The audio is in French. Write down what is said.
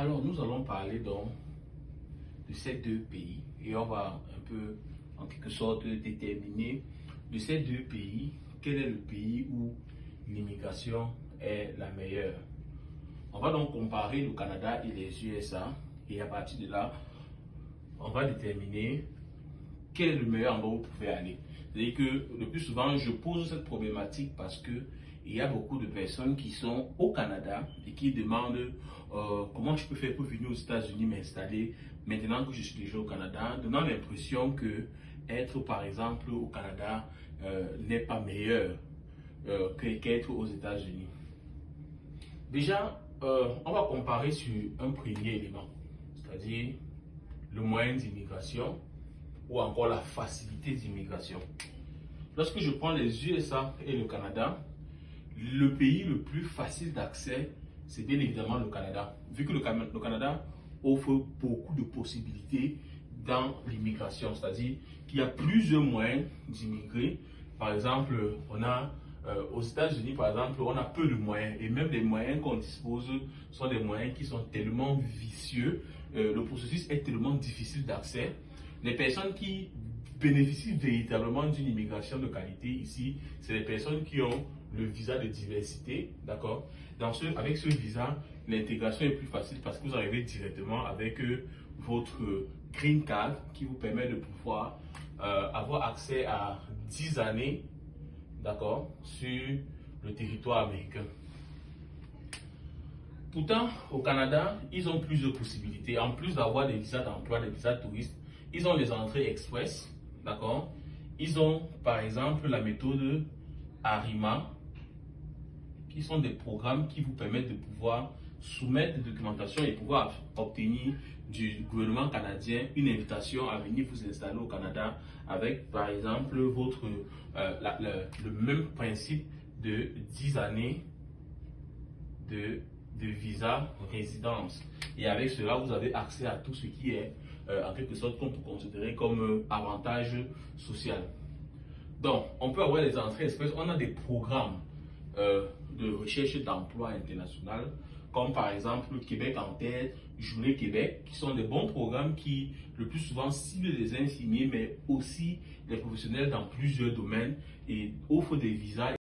Alors, nous allons parler donc de ces deux pays et on va un peu, en quelque sorte, déterminer de ces deux pays quel est le pays où l'immigration est la meilleure. On va donc comparer le Canada et les USA et à partir de là, on va déterminer quel est le meilleur endroit où vous pouvez aller. C'est-à-dire que le plus souvent, je pose cette problématique parce que il y a beaucoup de personnes qui sont au Canada et qui demandent comment je peux faire pour venir aux États-Unis m'installer maintenant que je suis déjà au Canada, donnant l'impression que être par exemple au Canada n'est pas meilleur qu'être aux États-Unis. Déjà, on va comparer sur un premier élément, c'est-à-dire le moyen d'immigration ou encore la facilité d'immigration. Lorsque je prends les USA et le Canada, le pays le plus facile d'accès, c'est bien évidemment le Canada. Vu que le Canada offre beaucoup de possibilités dans l'immigration, c'est-à-dire qu'il y a plusieurs moyens d'immigrer. Par exemple, on a aux États-Unis, par exemple, on a peu de moyens et même les moyens qu'on dispose sont des moyens qui sont tellement vicieux. Le processus est tellement difficile d'accès. Les personnes qui bénéficient véritablement d'une immigration de qualité ici, c'est les personnes qui ont le visa de diversité, d'accord? Avec ce visa, l'intégration est plus facile parce que vous arrivez directement avec votre green card qui vous permet de pouvoir avoir accès à 10 années, d'accord, sur le territoire américain. Pourtant, au Canada, ils ont plusieurs possibilités. En plus d'avoir des visas d'emploi, des visas touristes, ils ont les entrées express, d'accord? Ils ont, par exemple, la méthode ARIMA, qui sont des programmes qui vous permettent de pouvoir soumettre des documentations et pouvoir obtenir du gouvernement canadien une invitation à venir vous installer au Canada avec, par exemple, le même principe de 10 années de visa résidence. Et avec cela, vous avez accès à tout ce qui est, en quelque sorte, qu'on peut considérer comme avantage social. Donc, on peut avoir des entrées express, on a des programmes de recherche d'emploi international, comme par exemple Québec en tête, Journée Québec, qui sont des bons programmes qui, le plus souvent, ciblent les infirmiers, mais aussi les professionnels dans plusieurs domaines et offrent des visas